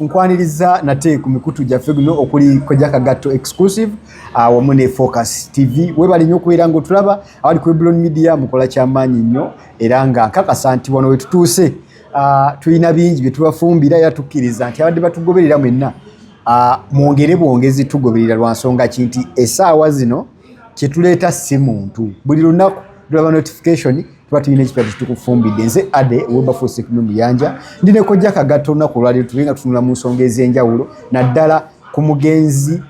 Nkwaniriza nate ku mikutu gyaffe guno okuli Kojja Kagato exclusive wamu ne Focus TV webali nnyo okubeera ng'otulaba awali ku Babylon Media mukola kyamaanyi nnyo era nga nkakasa nti wano we tutuuse tulina bingi bye tubafumbira era tukkiriza nti abadde batugoberera mwenna mwongere bwongezi tugoberera lwa nsonga ki nti essaawa zino kye tuleeta si muntu buli lunaku tulaba notification tuba tulina ekipya tukufumbidde nze Ade Wilberforce Muyanja ndi ne Kojja Kagato olunaku olwaleero tulinga tutunula mu nsonga ez'enjawulo naddala ku mugenzi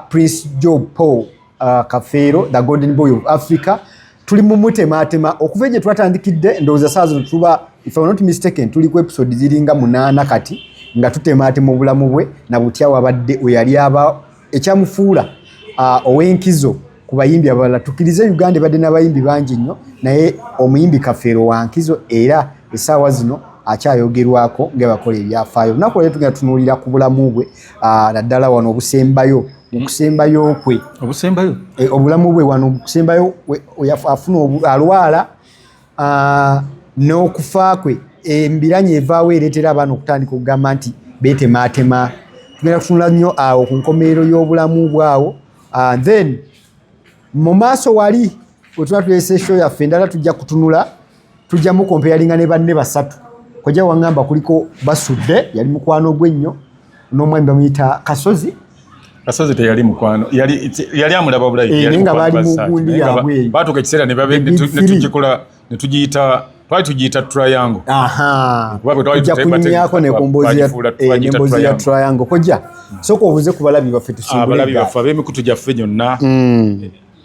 Prince Job Paul Kafeero the Golden Boy of Africa tuli mu mutematema okuva gye twatandikidde ndowooza saa zino tuba if I'm not mistaken tuli ku episode ziringa 8 kati nga tutematema obulamu bwe na butya wabadde oyali aba ekyamufuula ow'enkizo ku bayimbi abalala tukkirize Uganda badde n'abayimbi bangi nnyo naye omuyimbi Kafeero wa nkizo era essaawa zino akyayogerwako ng'abakola ebyafaayo olunaku olwo tugenda tunuulira ku bulamu bwe naddala wano obusembayo okusembayo kwe obusembayo obulamu bwe wano okusembayo afuna alwala n'okufa kwe embiranye evaawo ereetera abaana okutandika okugamba nti beetematema tugenda kutunula nnyo awo ku nkomerero y'obulamu bwawo then mu maaso wali bwe tuba tulese show yaffe endala tujja kutunula tujjamu kompeyalinga ne banne basatu Kojja wangamba kuliko Basudde yali mukwano gwennyo n'omwami bamuyita Kasozi teyali mukwano yali amulaba bulayi nga bali mu gundi yabwe baatuka ekiseera ne babe ne tugiyita triangle tujja kunyako nembozi ya triangle Kojja soka obuze ku balabi baffe abalabi baffe ab'emikutu gyaffe gyonna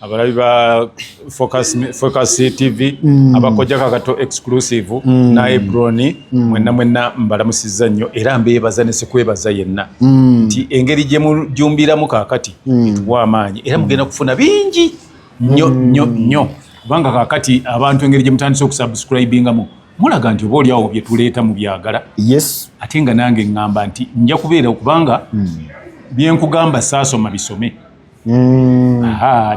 abalabi ba Focus TV abakojja Kagato exclusive na Ebroni mwenna mbalamusizza nnyo era mbeebaza ne sekwebaza yenna nti engeri gye mujumbiramu kaakati etuwa amaanyi era mugenda kufuna bingi nnyo kubanga kaakati abantu engeri gye mutandise okusubscribingamu mulaga nti oba oliawo bye tuleeta mu byagala ate nga nange ngamba nti nja kubeera okubanga byenkugamba saasoma bisome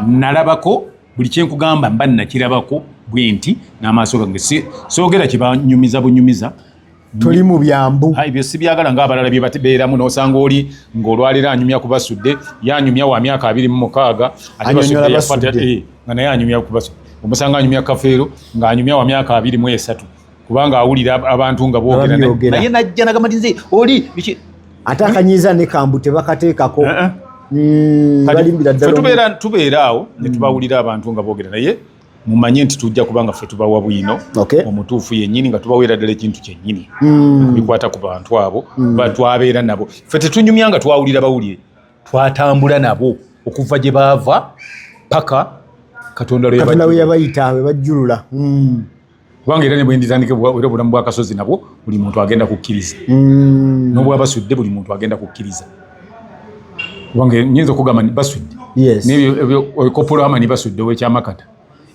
nalabako buli kyenkugamba mba nakirabako bwe nti n'amaaso gange soogera kibanyumiza bunyumiza tuli mu byambu ebyo si byagala ng'abalala bye babeeramu n'osanga oli ng'olwaliro anyumya ku Basudde yanyumya wa myaka 26 ate nga naye anyumya ku Basudde omusanga anyumya Kafeero ng'anyumya wa myaka 23 kubanga awulira abantu nga boogera naye najja nagamba nti nze oli ate akanyiza ne kambu tebakateekako tubeera awo ne tubawulira abantu nga boogera naye mumanye nti tujja kubanga ffe tubawa bwino omutuufu yennyini nga tubaweera ddala ekintu kyennyini kubikwata ku bantu abo twabeera nabo ffe tetunyumya nga twawulira bawulire twatambula nabo okuva gye baava paka Katonda lwe yabayita we bajjulula kubanga era ne bwe nditandika era obulamu bwa Kasozi nabwo buli muntu agenda kukkiriza n'obwa Basudde buli muntu agenda kukkiriza kubanga nyinza okugamba ni Basudde n'ebyo Kopolo Amani Basudde ow'ekyamakata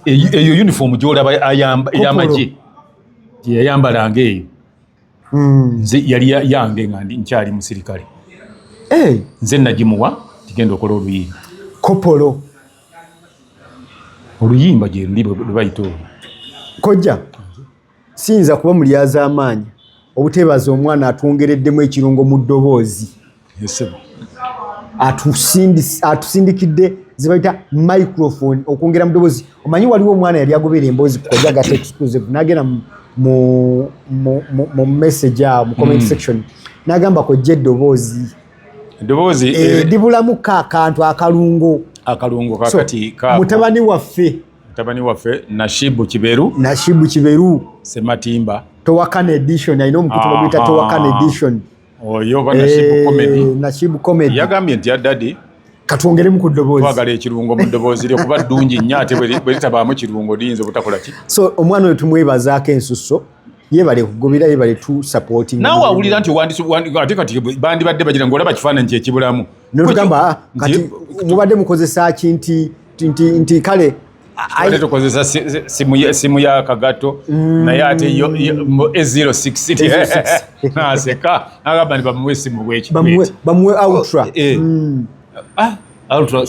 eyo uniform gy'olaba ey'amagye gye yayambalanga eyo nze yali yange nga nkyali musirikale nze nagimuwa tigenda okola oluyimba Kopolo oluyimba gye luli lwe bayita olwo Kojja siyinza kuba mulyaza amaanyi obuteebaza omwana atwongereddemu ekirungo mu ddoboozi atusindikidde zibayita microphone okwongera mu ddoboozi omanyi waliwo omwana yali agoberera emboozi ku Kojja Kagato exclusive n'agenda mu message awo mu comment section n'agamba Kojja eddoboozi libulamu akantu akalungo kakati mutabani waffe Nashibu Kiberu Sematimba Towakane edition alina omukutu baguyita Towakane edition oyo Nashibu comedy yagambye nti Daddy katwongeremu ku ddoboozi twagala ekirungo mu ddoboozi lyo kuba ddungi nnyo ate bwe litabaamu kirungo liyinza obutakola ki so omwana oyo tumwebazaako ensusso yebale kugobera yebale tu supporting naawe awulira nti ate kati bandibadde bagira ng'olaba kifaananyi kyekibulamu notugamba kati mubadde mukozesa ki nti kale ate tukozesa simu ya Kagato naye ate E06 naseka agamba nti bamuwe simu bweki bamuwe ultra Ultra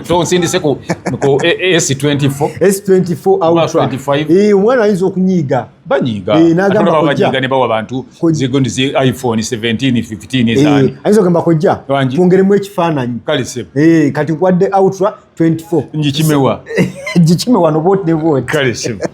tonsindise ku S24 Ultra 25 omwana ayinza okunyiiga banyiiga banyiiga ne bawa abantu zigundi zi iPhone 17 15 ezani ayinza okugamba kojja twongeremu ekifaananyi kale sebo kati nkwadde Ultra 24 njikimewa nobooti ne booti kale sebo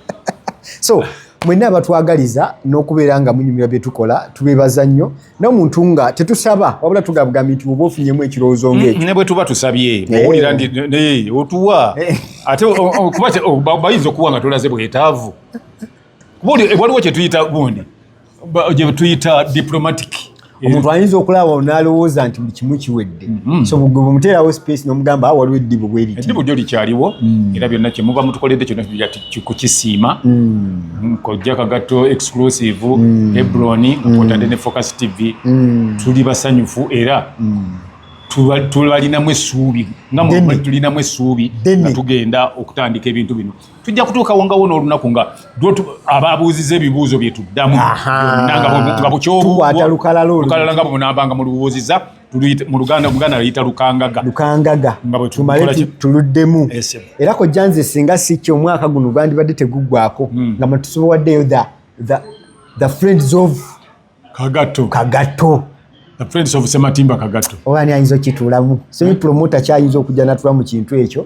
so mwenna abatwagaliza n'okubeera nga munyumira bye tukola tubeebaza nnyo n'omuntu nga tetusaba wabula tugambagamba nti oba ofunyemu ekirowoozo ng'ekyo ne bwe tuba tusabye owulira ndi otuwa ate bayinza okuwa nga tolaze bwetaavu waliwo kyetuyita gundi gye tuyita diplomatic omuntu ayinza okulaba n'alowooza nti buli kimu kiwedde so bwemuteerawo space n'omugamba waliwo eddibu bweriti eddibu lyo likyaliwo era byonna kyemuba mutukoledde kyonna kukisiima kojja Kagato exclusive Hebron kwotadde ne Focus TV tuli basanyufu era tubalinamu essuubi nga tulinamu essuubi nga tugenda okutandika ebintu bino tujja kutuukawo nga wona olunaku nga ababuuziza ebibuuzo bye tuddamu nga bukyobukalala nga bwemunaabanga mulubuuziza mu Luganda luyita lukangaga tumale tuluddemu era kojja nze singa sikyo omwaka guno gwandibadde teguggwako nga matusobowaddeyo the friends of Kagato The Friends of Sematimba Kagato. Owaani ayinza okituulamu. Semi promoter kyayinza okujja natula mu kintu ekyo.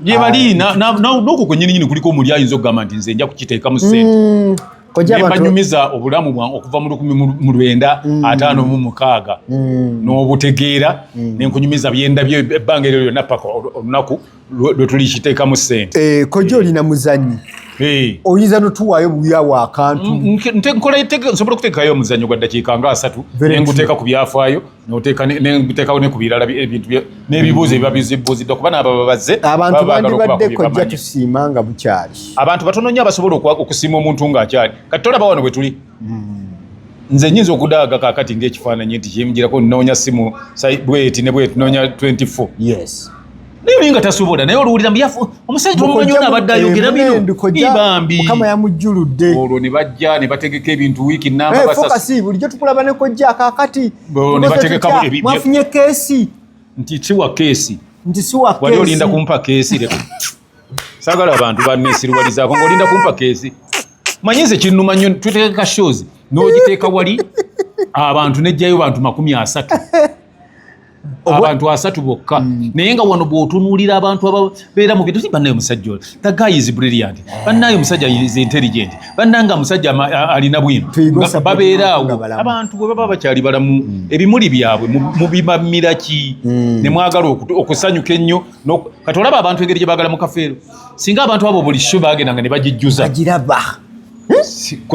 Gye bali n'okwo kwennyini nyini kuliko omuli ayinza okugamba nti nze nja kukiteeka mu ssente. Banyumiza obulamu bwange okuva mu 1956 n'obutegeera n'enkunyumiza byendabyo ebbanga eryo lyonna paka olunaku lwe tulikiteeka mu ssente. Kojja olina muzannyi. Oyinza notuwaayo buyawo akantu nsobola okuteekayo omuzannyo gwa ddakiika nga 3 nenguteeka ku byafaayo nenguteekawo ne ku birala ebintu n'ebibuuzo ebiba bizibuuziddwa kuba n'abo bazze abantu bandibadde kojja tusiima nga bukyali abantu batono nnyo abasobola okusiima omuntu ng'akyali kati tolaba wano bwe tuli nze nyinza okudaaga kaakati ng'ekifaananyi nti kyemugirako nnoonya simu bweti ne bweti nnoonya 24 yes naye nga tasobola naye oluwulira mbiyafu omusajja omumanyi ono abadde ayogera bino ibambi mukama yamujjuludde olwo ne bajja ne bategeka ebintu wiiki namba fokasi bulijjo tukulaba ne kojja kaakati ne bategeka mwafunye keesi nti siwa keesi wali olinda kumpa keesi leko saagala abantu banneesirwalizaako ng'olinda kumpa keesi manyi nze kinnuma nnyo tuteeka shows n'ogiteeka wali abantu nejjayo bantu 30 abantu 3 bokka naye nga wano bw'otunuulira abantu ababeera mu bintu bannaye omusajja the guy is brilliant bannaye omusajja is intelligent bannanga omusajja alina bwino babeeraawo abantu bwe baba bakyali balamu ebimuli byabwe mubimamira ki ne mwagala okusanyuka ennyo kati olaba abantu engeri gye baagala mu kafeero singa abantu abo buli sho baagendanga ne bagijjuza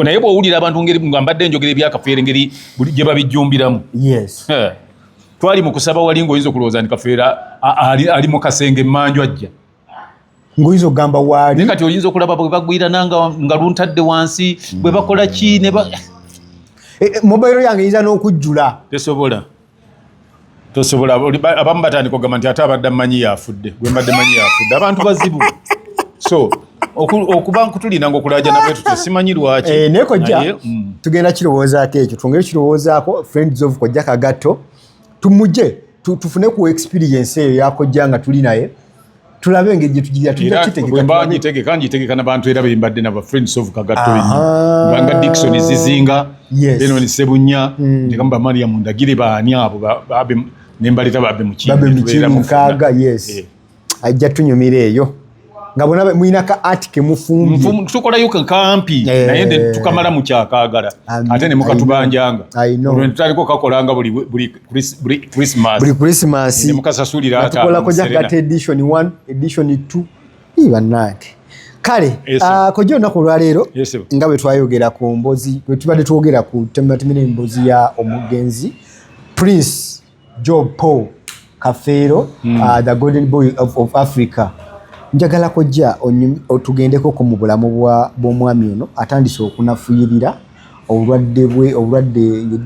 naye bw'owulira abantu ngeri nga mbadde njogera ebyakafeero engeri gye babijjumbiramu twali mu kusaba wali ng'oyinza okulowooza nti kafeera ali mu kasenge emmanju ajja ng'oyinza okugamba waali naye kati oyinza okulaba bwe bagwirana nga luntadde wansi bwe bakola ki ne mobayiro yange eyinza n'okujjula tosobola abamu batandika okugamba nti ate abadde mmanyi yafudde gwe mbadde manyi yafudde abantu bazibu so okuba nkutulina ng'okulaajana bwe tutyo simanyi lwaki naye kojja tugenda kirowoozaako ekyo twongere kirowoozaako friends of Kojja Kagato tumuje tufune ku experience eyo yakojja nga tuli naye tulabe engeri gye tugira njitegeka n'abantu era bembadde naba friends of Kagato banga Dickson Zizinga Benon Sebunya ndikamba Mariam Ndagire baani abo nembaleta babe mukaaga yes ajja tunyumira eyo nga bona mwina ka art ke mufumbi tukolayo kampi naye nde tukamala mu kyakaagala ate ne mukatubanjanga olwo tutaliko kakolanga buli Christmas ne mukasasulira ata tukola Kojja Kagato edition 1 edition 2 ibanate kale kojja olunaku olwaleero nga bwe twayogera ku mbozi bwe tubadde twogera ku tematimira embozi ya omugenzi Prince Job Paul Kafeero the golden boy of Africa njagala kojja otugendeko ku mu bulamu bw'omwami ono atandise okunafuyirira obulwadde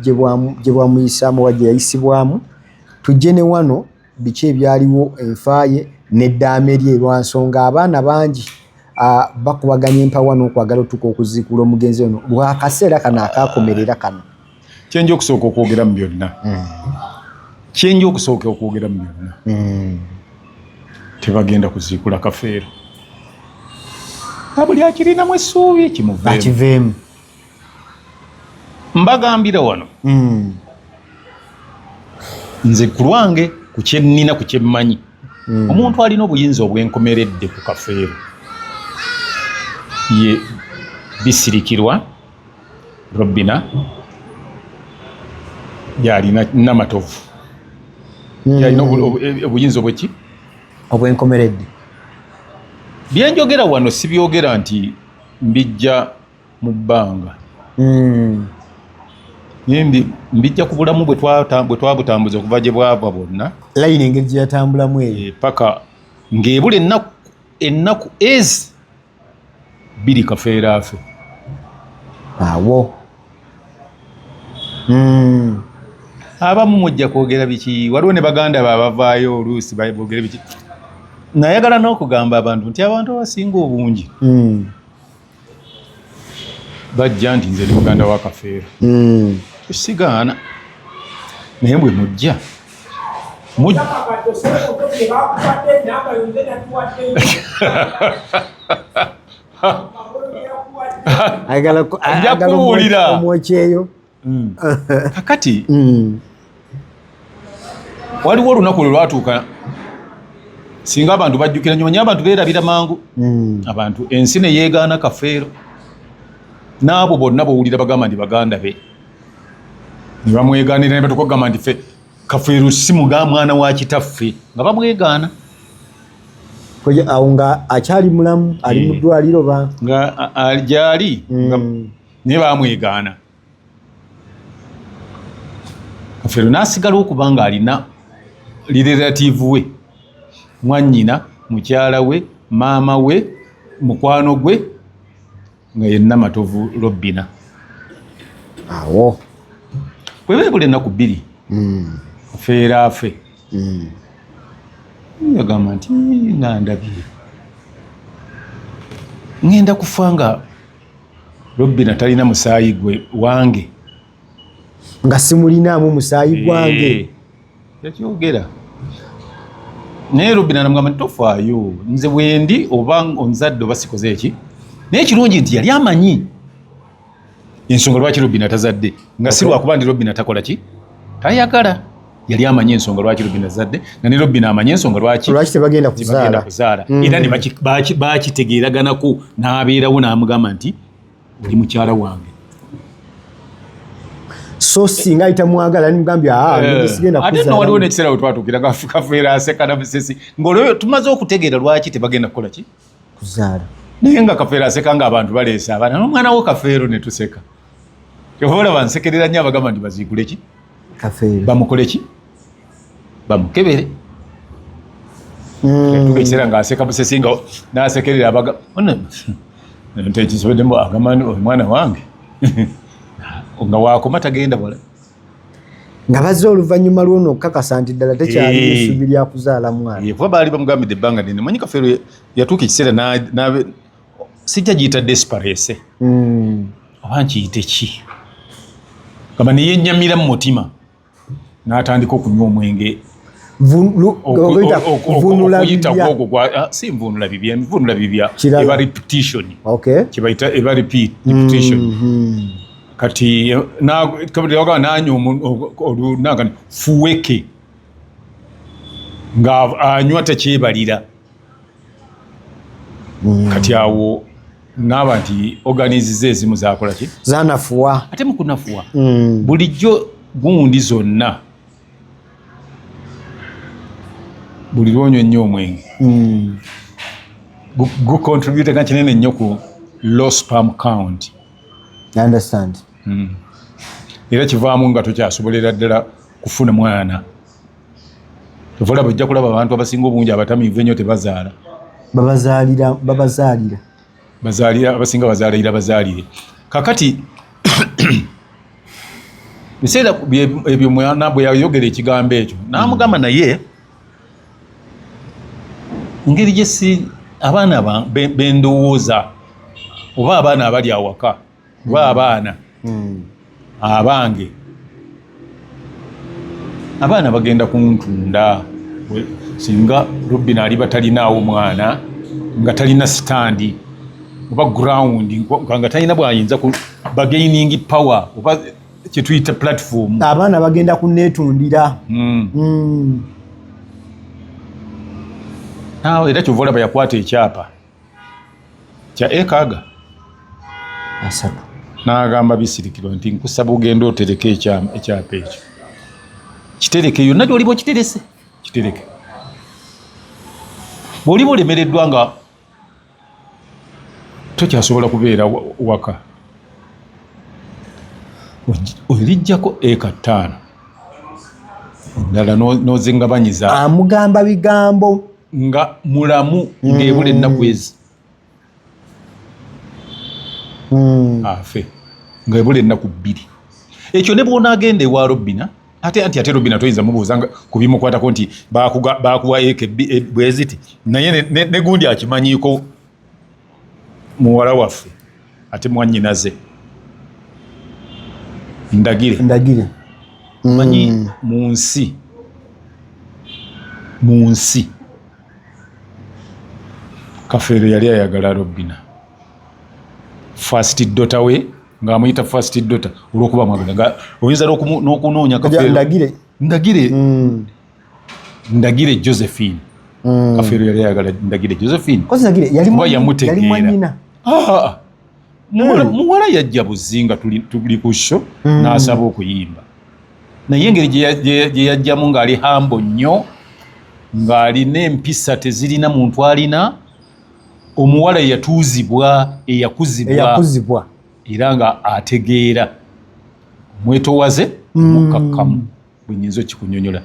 gye bwamuyisaamu oba gye yayisibwamu tujje ne wano biki ebyaliwo enfaaye n'eddaame lye lwa nsonga abaana bangi bakubaganya empawa n'okwagala otuka okuziikula omugenzi ono lwakaseera kano akaakomerera kano kyenja okusooka okwogera mu byonna kyenja okusooka okwogera mu byonna tebagenda kuziikula Kafeero nga buli akirinamu essuubi kimuveemu. Mbagambira wano nze ku lwange ku kyennina ku kyemmanyi omuntu alina obuyinza obwenkomeredde ku Kafeero ye Bisirikirwa Robinah yalina Namatovu yalina obuyinza obweki obwenkomeredde. Byenjogera wano sibyogera nti mbijja mu bbanga mbijja ku bulamu bwe twabutambuza okuva gye bwava bwonna layini engeri gye yatambulamu eyo paka ng'ebula ennaku ezi biri Kafeero afe awo. Abamu mujja kwogera biki waliwo ne baganda babavaayo oluusi boogere biki nayagala n'okugamba abantu nti abantu abasinga obungi bajja nti nze ndi muganda wa Kafeero sigaana naye bwe mujja njakuwulira omwokyeyo kakati waliwo olunaku lwe lwatuuka singa abantu bajjukira nnyo abantu beerabira mangu abantu ensi ne yeegaana Kafeero n'abo bonna bowulira bagamba nti baganda be ne bamwegaanira ne batukagamba nti ffe Kafeero si mwana wa kitaffe nga bamwegaana awo nga akyali mulamu ali mu ddwaliro nga gyali naye bamwegaana. Kafeero n'asigala okuba nga alina lirelative we mwannyina mukyala we maama we mukwano gwe nga ye Namatovu Robinah. Awo bwe beebula ennaku bbiri Kafeero afe yagamba nti nandabye ngenda kufa nga Robinah talina musaayi gwe wange nga simulinaamu musaayi gwange yakyogera naye Robinah namugamba nti tofaayo nze bwendi oba onzadde oba sikoze eki naye ekirungi nti yali amanyi ensonga lwaki Robinah tazadde nga si lwakuba ndi Robinah takola ki tayagala yali amanyi ensonga lwaki Robinah tazadde nga ne Robinah amanyi ensonga lwaki tebagenda kuzaala era ne bakitegeeraganako n'abeerawo n'amugamba nti oli mukyala wange so singa itamwagala nimugambye sigenda kuzaala. Ate no waliwo n'ekiseera we twatuukira Kafeero aseka na Busesi ng'olwo tumaze okutegeera lwaki tebagenda kukola ki kuzaala naye nga Kafeero aseka ng'abantu baleese abaana n'omwana wo Kafeero ne tuseka olaba nsekerera nnyo abagamba nti baziikule ki Kafeero bamukole ki bamukebere tugekiseera ng'aseka Busesi nga n'asekerera nti ekisobeddemu agamba nti omwana wange nga wakoma tagenda wala nga bazze oluvannyuma lw'ono okukakasa nti ddala tekyali essuubi lya kuzaala mwana kuba baali bamugambidde ebbanga ddene manyi Kafeero yatuuka ekiseera sijja giyita desperese oba nkiyite ki gamba ne yennyamira mu mutima n'atandika okunywa omwenge si nvunula bibya nvunula bibya eba repetition kibayita eba repetition kati waga nanywa olunanga fuweke nga anywa tekyebalira kati awo naba nti organize ezimu zakola ki zanafuwa ate mukunafuwa bulijjo gundi zonna buli lwonywa ennyo omwenge gucontribute nga kinene nnyo ku low sperm count. I understand. Era kivaamu nga tokyasobolera ddala kufuna mwana. Tovola bajja kulaba abantu abasinga obungi abatamiivu ennyo tebazaala. Babazaalira. Abasinga bazaalira bazaalire. Kakati biseera ebyo mwana bwe yayogera ekigambo ekyo n'amugamba naye ngeri gye si abaana bendowooza oba abaana abali awaka oba abaana abange abaana bagenda kuntunda singa Robina ali batalinaawo mwana nga talina standi oba ground nga talina bwayinza ku bargaining power oba kyetuyita platform abaana bagenda kunneetundira naawe era kyova olaba yakwata ekyapa kya ekaaga 3 n'agamba bisirikirwa nti nkusaba ogenda otereke ekyapa ekyo kitereke yonna gy'oliba okiterese kitereke bw'oliba olemereddwa nga tokyasobola kubeera waka olijjako eka 5 endala nozingabanyiza amugamba bigambo nga mulamu ng'ebula ennaku ezi afe ng'ebula ennaku 2 ekyo ne bw'onaagenda ewa Robina ate Robina toyinza mubuuza ku bimukwatako nti baakuwa eka bweziti naye ne gundi akimanyiiko muwala waffe ate mwannyinaze ndagire manyi mu nsi Kafeero yali ayagala Robina first daughter we ng'amuyita first daughter olw'okuba mwagala oyinza n'okunoonya Kafeero Ndagire Josephine Kafeero yali ayagala Ndagire Josephine kuba yamutegeera muwala yajja buzinga tuli ku show n'asaba okuyimba naye engeri gye yajjamu ng'ali hambo nnyo ng'alina empisa tezirina muntu alina omuwala eyatuuzibwa eyakuzibwa era nga ategeera mwetowaze mukakkamu bwe nnyinza okikunyonyola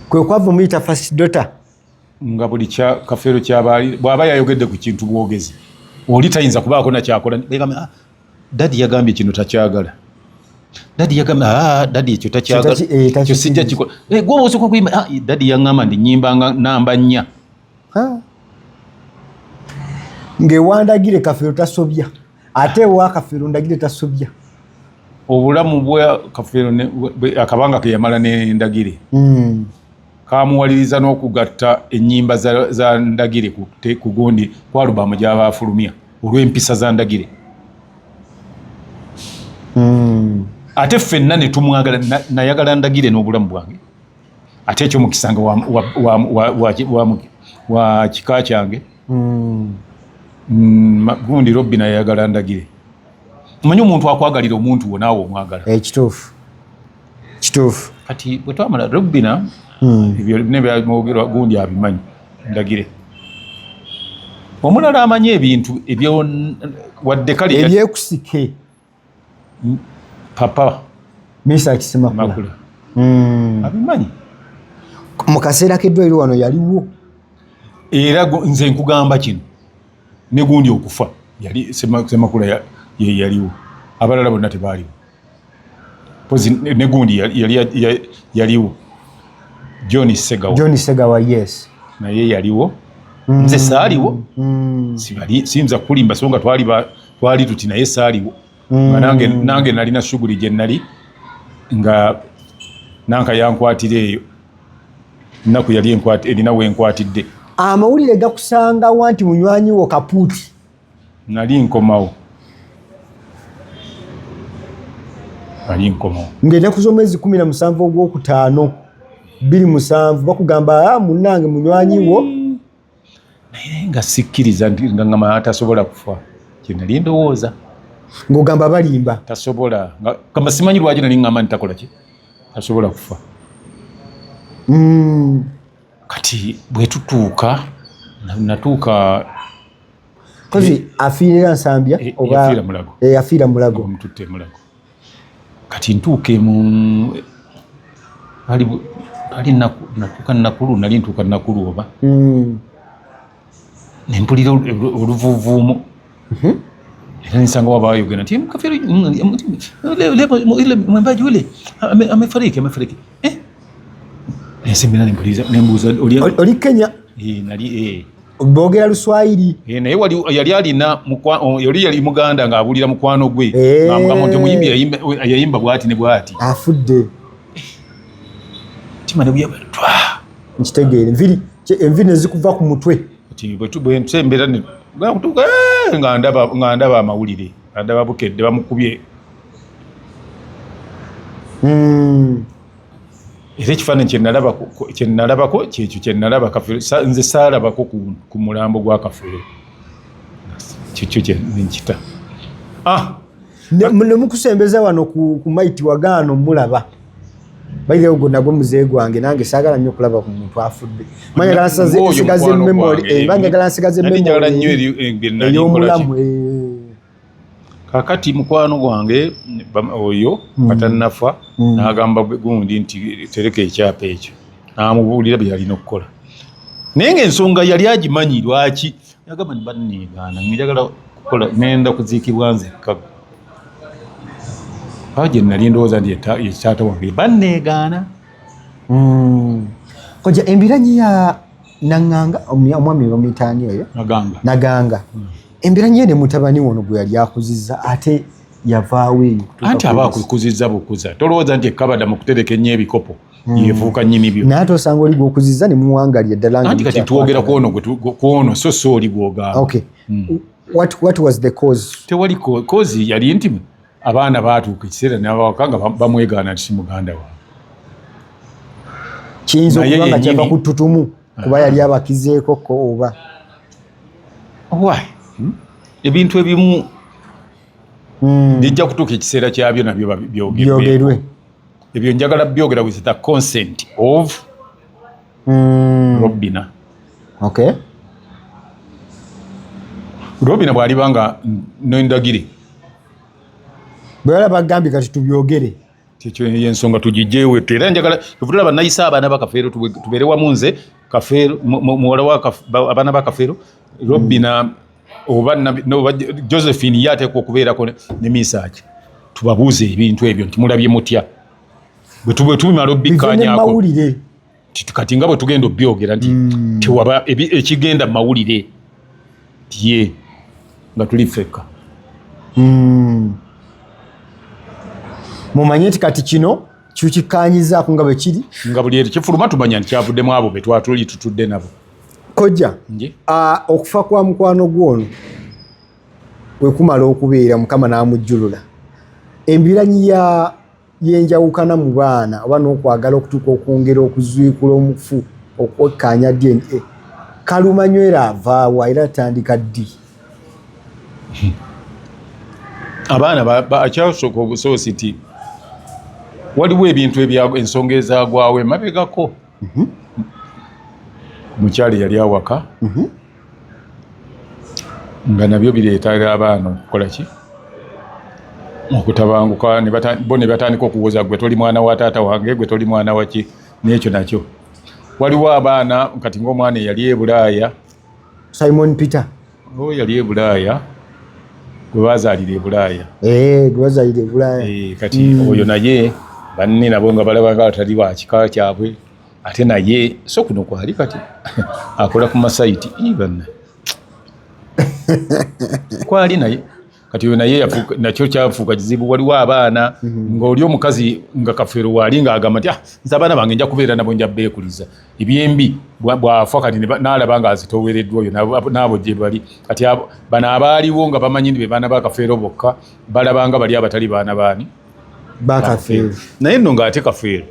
kwe kwava muyita first daughter nga buli Kafeero ky'abaali bw'aba yayogedde ku kintu bwogezi oli tayinza kubaako nakyakola dadi yagambye kino takyagala dadi yagambye dadi ekyo takyagala ekyo sijja kikola gwe osooka okuyimba dadi yaŋŋamba ndi nnyimba namba 4 ng'ewandagire Kafeero tasobya ate ewa Kafeero Ndagire tasobya obulamu bwa Kafeero akabanga ke yamala ne Ndagire kamuwaliriza n'okugatta ennyimba za Ndagire ku gundi ku alubamu gy'abaafulumya olw'empisa za Ndagire ate ffenna ne tumwagala nayagala Ndagire n'obulamu bwange ate ekyo mukisanga wa kika kyange gundi Robina yayagala Ndagire manyi omuntu akwagalira omuntu wonaawe omwagala kituufu kati bwe twamala Robina ebyo nebyamogerwa gundi abimanyi Ndagire omulala amanyi ebintu ebyo wadde kale ebyekusike papa Mr. Kisemakula abimanyi mu kaseera k'eddwaliro wano yaliwo era nze nkugamba kino ne gundi okufa yali Semakula yaliwo abalala bonna tebaaliwo pozi ne gundi yaliwo John Segawa yes naye yaliwo nze saaliwo siyinza kulimba so nga twali tuti naye saaliwo nange nalina shuguli gye nali nga nanka yankwatira eyo nnaku yali erinawo enkwatidde amawulire gakusangawo nti munywanyi wo Kapuuti nali nkomawo ng'ennaku z'omwezi 17 ogwokutaano 27 bakugamba munnange munywanyi wo naye nga sikkiriza nga ngama tasobola kufa kye nali ndowooza ng'ogamba balimba tasobola kamba simanyi lwaki nali ngamba ntakola ki tasobola kufa kati bwe tutuuka natuuka kozi afiirira Nsambya oba afiira Mulago mututte Mulago kati ntuuke nali ntuuka Nakulu oba nempulira oluvuuvuumu era nisanga wabayogera nti Kafeero mwembaji ule amefariki nsemera nembuuza oli Kenya nali boogera Luswayiri naye yali alina yali Muganda ng'abuulira mukwano gwe ng'amugamba nti omuyimbi yayimba bw'ati ne bw'ati afudde omutima ne buyabutwa nkitegeere envi ne zikuva ku mutwe kati bwe nsembera ne kutuuka nga ndaba amawulire ndaba Bukedde bamukubye era ekifaananyi kye nalabako kyekyo kye nalaba Kafeero nze saalabako ku mulambo gwa Kafeero kyekyo kye nkita ne mukusembeza wano ku maiti wagaano mulaba bayirewo gonna gwe muzeeyi gwange nange saagala nnyo okulaba ku muntu afudde manyagala nsigaze memory ey'omulamu kakati mukwano gwange oyo atannafa n'agamba gundi nti tereka ekyapa ekyo n'amubuulira bye yalina okukola naye ng'ensonga yali agimanyi lwaki yagamba nibanneegaana njagala kukola ngenda kuziikibwa nzekka gye nali ndowooza nti yetaata wange banneegaana koja embiranyi ya Nanganga omwami bamuyitaani oyo Naganga embiranyi ye ne mutabani wono gwe yali akuzizza ate yavaawo eyo anti aba akukuzizza bukuza tolowooza nti ekkabada mu kutereka ennyo ebikopo yeefuuka nnyini byo naye ate osanga oli gw'okuzizza ne muwangalya ddala anti kati twogera kwono so oli gw'ogamba okay what was the cause tewali cause yali nti abaana baatuuka ekiseera n'abawaka nga bamwegaana nti si muganda waabwe kiyinza okuba nga kyava ku ttutumu kuba yali abakizeeko ko oba ebintu ebimu bijja kutuuka ekiseera kyabyo nabyo byogerwe ebyo njagala byogera with the consent of Robina. Okay. Robina bw'aliba nga n'endagire bwala bagambye kati tubyogere kyekyo y'ensonga tugijjeewe era njagala tuvudala bannayisa abaana ba Kafeero tubeere wamu nze Kafeero muwala wa abaana ba Kafeero Robina oba Josephine ye ateekwa okubeerako ne Misaaki tubabuuze ebintu ebyo nti mulabye mutya bwe tumala obbikkaanyaako kati nga bwe tugenda obyogera nti tewaba ekigenda mu mawulire ye nga tuli ffekka mumanye nti kati kino kyukikkaanyizaako nga bwe kiri nga buli kifuluma tumanya nti kyavuddemu abo be twatuli tutudde nabo kojja okufa kwa mukwano gw'ono bwe kumala okubeera Mukama n'amujjulula embiranyi y'enjawukana mu baana oba n'okwagala okutuuka okwongera okuziikula omufu okwekkaanya DNA kalumanywera avaawa era atandika ddi abaana akyasooka obusoosi nti waliwo ebintu ensonga ezaagwawo emabegako mukyala yali awaka nga nabyo bireetera abaana okukola ki okutabanguka bo ne batandika okuwoza gwe toli mwana wa taata wange gwe toli mwana waki n'ekyo nakyo waliwo abaana kati ng'omwana eyali e Bulaaya Simon Peter yali e Bulaaya gwe bazaalira e Bulaaya gwe bazaalira e Bulaaya kati oyo naye banne nabo nga balaba nga batali wa kika kyabwe ate naye so kuno kwali kati akola ku masayiti banna kwali naye kati oyo naye nakyo kyafuuka kizibu waliwo abaana ng'oli omukazi nga Kafeero waali ng'agamba nti nze abaana bange nja kubeera nabo nja beekuliza ebyembi bwafa kati n'alaba nga azitoowereddwa oyo n'abo gye bali kati bano abaaliwo nga bamanyi nti be baana ba Kafeero bokka balabanga bali abatali baana baani ba Kafeero naye nno ng'ate Kafeero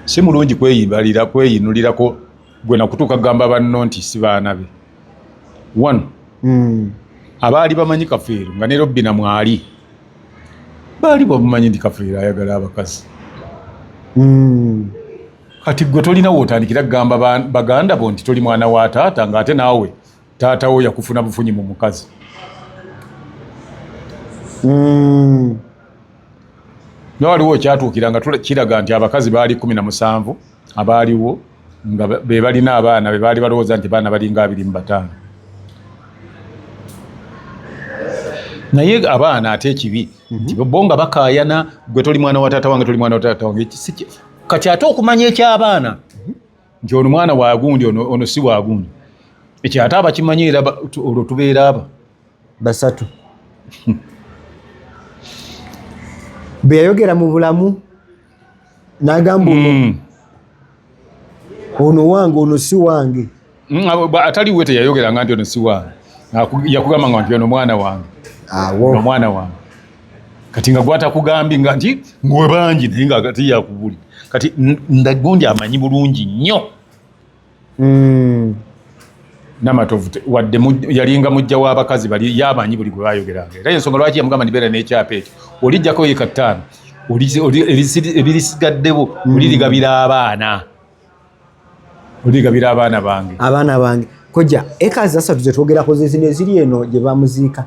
si mulungi kweyinulirako gwe nakutuuka kugamba banno nti si baana be wano abaali bamanyi Kafeero nga ne Robina mwali baali bamumanyi nti Kafeero ayagala abakazi kati gwe tolina wootandikira kugamba baganda bo nti toli mwana wa taata ng'ate naawe taata wo yakufuna bufunyi mu mukazi nga waliwo kyatuukira nga kiraga nti abakazi baali 17 abaaliwo nga be balina abaana be baali balowooza nti baana balinga 25 naye abaana ate ekibi nti bo nga bakaayana gwe toli mwana wa taata wange toli mwana wa taata wange kati ate okumanya eky'abaana nti ono mwana wa gundi ono si wa gundi ekyo ate abakimanyi era olwo tubeera aba basatu bwe yayogera mu bulamu Nagamba ono wange ono si wange. Atali wete yayogeranga nti ono si wange. Yakugamba nga nti ono mwana wange. Ono mwana wange. Kati nga gwatakugambi nga nti ngwe bangi naye nga kati yakubuli. Kati Ndagondi amanyi bulungi nnyo. Namatovu wadde yalinga mujja w'abakazi bali yamanyi buli gwe bayogeranga. Era ensonga lwaki yamugamba nibeera n'ekyapa ekyo. Olijjako eka 5 ebirisigaddebo olirigabira abaana. Olirigabira abaana bange. Abaana bange. Kojja eka 3 ze twogerako ze zino eziri eno gye bamuziika.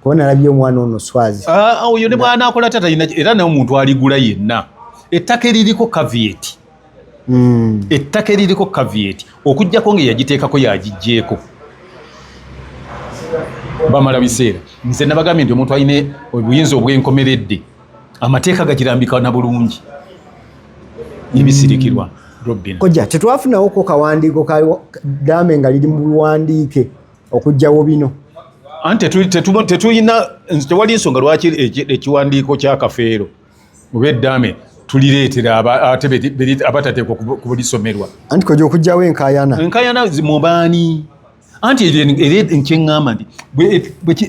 Kubona nalabye omwana ono Swazi. Oyo ne bwana akola tata era n'omuntu aligula yenna. Ettaka eririko caveat. Ettaka eririko caveat. Okujjako nga yagiteekako yagijjeeko. Bamala biseera. Nze nabagambye nti omuntu alina obuyinza obw'enkomeredde. Amateeka gagirambika na bulungi. Ebisirikirwa. Robin. Kojja tetwafunawo ko kawandiiko ka Dame nga liri mu buwandiike okujjawo bino. Ante tetuyina tewali nsonga lwaki ekiwandiiko kya Kafeero oba Dame tulireetera abatateekwa kubulisomerwa. Anti kojja okujjawo enkaayana mubaani. Anti era nkyeŋŋamba nti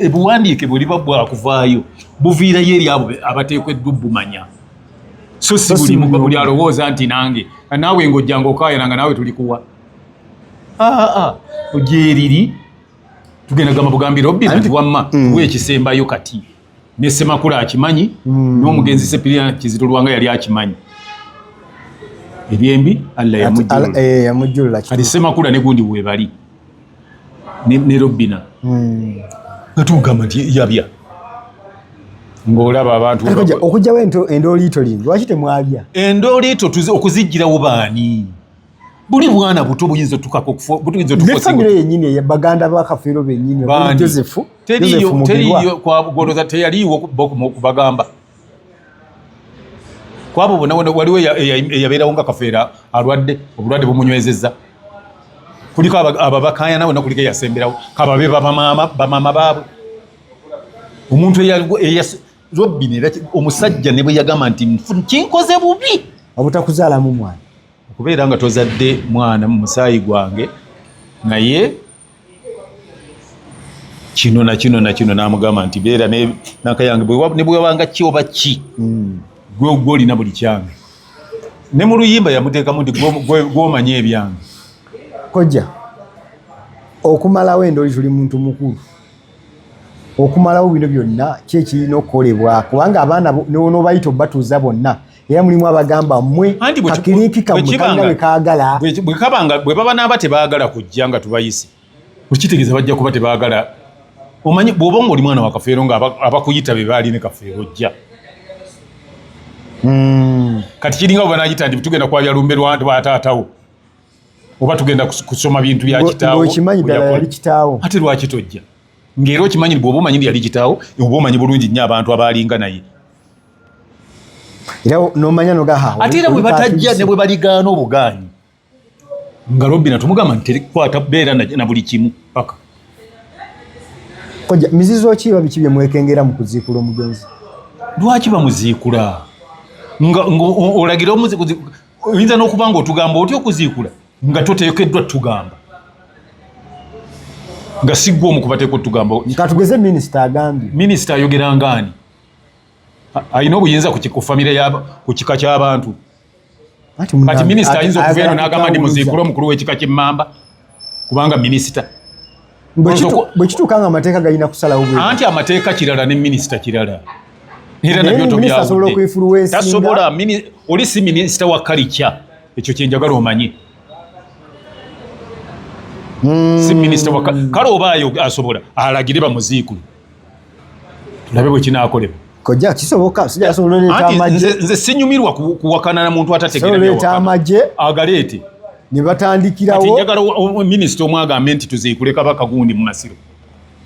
buwandiike bwe liba bwakuvaayo buviirayo eri abo abateekeddwa bumanya. So si buli alowooza nti nange naawe ng'ojjanga okaayana nga naawe tulikuwa. Ogyeriri tugenda gamba bugambi Robin nti wamma weekisembayo kati. Ne Ssemakula akimanyi n'omugenzi Sepirina Kizito Lwanga yali akimanyi. Ebyembi Allah yamujjulula. Kati Ssemakula ne gundi weebali. Ne Robina. Natugamba nti yabya. Ng'olaba abantu okujjawo endooliito lindi lwaki temwabya? Endooliito okuziggyirawo baani? Buli bwana buto buyinza tukako butuyinza tukose. Famire yennyini ya baganda ba Kafeero bennyini ba Joseph. Teriyo kwa goloza teyaliwo kubagamba. Kwabo bona waliwo eyabeerawo nga Kafeera alwadde obulwadde bumunywezezza. Kuliko ababakaya nawe nakuliko yasemberawo kababe bamama baabwe. Omuntu Robin era omusajja ne bwe yagamba nti kinkoze bubi obutakuzaalamu mwana. Okubeera nga tozadde mwana mu musaayi gwange naye kino n'amugamba nti beera n'akayange ne bwe wabanga ki oba ki gwe olina buli kyange. Ne mu luyimba yamuteekamu nti gw'omanye ebyange. Kojja okumalawo endoli tuli muntu mukulu. Okumalawo bino byonna kyekirina okukolebwa kubanga abaana n'obayita batuuza bonna era mulimu abagamba mmwe kakiriiki kammwe kalina bwe kaagala. Bwe baba n'aba tebaagala kujja nga tubayise okitegeeza bajja kuba tebaagala. Omanyi bw'oba ng'oli mwana wa Kafeero nga abakuyita be baali ne Kafeero ojja. Kati kiringa bwe banaayita nti tugenda kwabya lumbe lwa taatawo oba tugenda kusoma bintu bya kitaawo. Okimanyi ddala yali kitaawo. Ate lwaki tojja? Ngero okimanyi bw'oba omanyi yali kitaawo oba omanyi bulungi nnyo abantu abaalinga naye. Era n'omanya nogaha. Ate era bwe batajja ne bwe baligaana obugaanyi. Nga Robin tumugamba nti terikwata beera na buli kimu paka. Kojja mizizo ki biki bye mwekengera mu kuziikula omugenzi? Lwaki bamuziikula? Nga olagira oyinza n'okuba nga otugamba otya okuziikula nga toteekeddwa tugamba. Nga siggwa omu kubateekwa tugamba. Katugeze minisita agambye. Minisita ayogera ngaani? Alina obuyinza ku famire ku kika ky'abantu. Kati minisita ayinza okuva eno n'agamba ndi muziikula omukulu w'ekika ky'Emmamba kubanga minisita. Bwe kituuka nga amateeka galina kusalawo bwe. Anti amateeka kirala ne minisita kirala. Era nabyo tobyawudde. Tasobola oli si minisita wa kalikya. Ekyo kye njagala omanye. Si minisita wa kale oba asobola alagire bamuziikule. Tulabe bwe kinaakolebwa. Kojja kisoboka sijja asobola leeta amagye. Nze sinyumirwa kuwakana na muntu atategeera byo. Leeta amagye agaleete. Ne batandikirawo. Ati njagala minisita omwagambe nti tuziikule Kabaka gundi mu Masiro.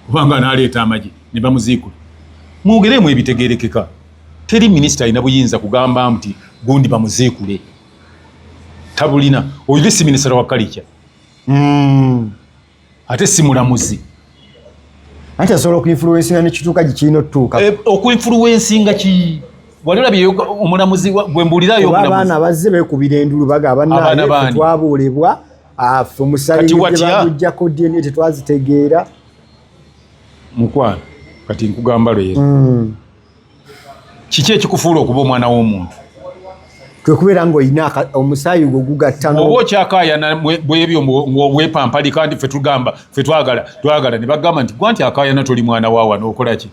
Kubanga n'aleeta amagye ne bamuziikule. Mwogeremu ebitegeerekeka. Teri minisita alina buyinza kugamba nti gundi bamuziikule. Tabulina. Oyo si minisita wa kalikya. Ate si mulamuzi. Ate asobola okuinfluensinga ne kituuka gye kirina otutuuka. Okuinfluensinga ki? walira bye omulamuzi gwembulirayo omulamuzi abaana bazze bekubira endulu bagaba naye twabuulibwa afe omusalire bagujjako DNA tetwazitegeera mukwano kati nkugamba leero kiki ekikufuula okuba omwana w'omuntu kwekubeera ng'olina omusaayi gwo gugatta oba okyakaayana bwebyo weepampalika nti fe twagala ne bagamba nti gwa nti akaayana toli mwana waawa n'okola ki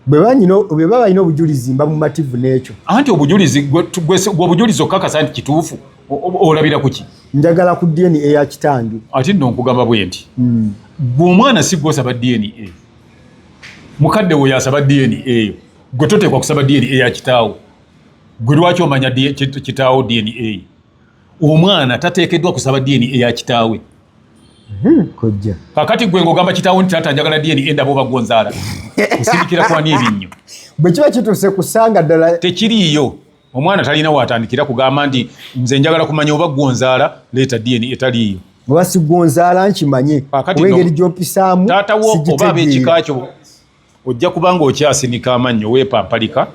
bwe baba balina obujulizi mba mumativu n'ekyo anti obujulizi okukakasa nti kituufu olabira ku ki njagala ku DNA eya kitange ate nno nkugamba bwe nti gwe omwana si gw'osaba DNA mukadde we yasaba DNA eyo gwe toteekwa kusaba DNA eya kitaawo gwe lwaki omanya kitaawo DNA omwana tateekeddwa kusaba DNA eya kitaawe kojja kakati gwe ng'ogamba kitaawo nti taata njagala DNA endaba oba gonzaala osirikira kwani ebinnyo bwe kiba kituuse kusanga ddala tekiriiyo omwana talina waatandikira kugamba nti nze njagala kumanya oba gonzaala leeta DNA etaliiyo oba si gonzaala nkimanye obengeri gy'ompisaamu taatawo oba ab'ekika kyo ojja kubanga okyasinika amannyo weepampalika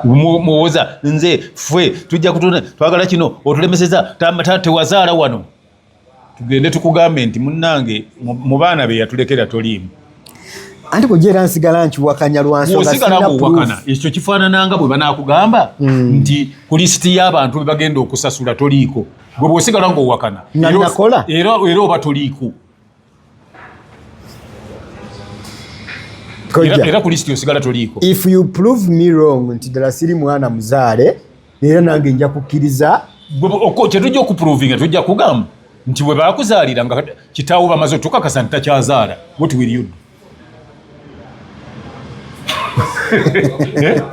muwoza nze ffe tujja kutuna twagala kino otulemeseza tewazaala wano tugende tukugambe nti munnange mu baana be yatulekera toliimu anti kujeera nsigala nkiwakanya lwansonga ekyo kifaanananga bwe banaakugamba nti ku lisiti y'abantu be bagenda okusasula toliiko gwe bw'osigala ng'owakana era oba toliiko era ku lisiti osigala toliiko if you prove me wrong nti ddala siri mwana muzaale era nange nja kukkiriza kyetujja okuprovinga tujja kugamba nti bwe baakuzaalira nga kitaawo bamaze otukakasa nti takyazaala what will you do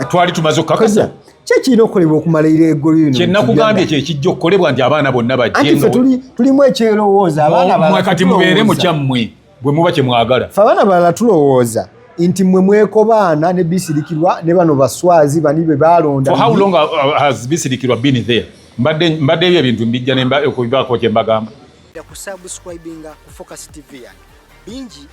twali tumaze okukakasa kyekirina okukolebwa okumalira eggulu lino kyenakugambye kyekijja okukolebwa nti abaana bonna bajje tulimu ekyerowooza abaana kati mubeere mukyammwe bwe muba kyemwagala fe abaana balala tulowooza nti mmwe mwekobaana ne bisirikirwa ne bano baswazi bani be balonda for how long has bisirikirwa been there mbadde ebyo ebintu mbijja okubibaako kyembagamba kusubscribinga ku Focus TV bingi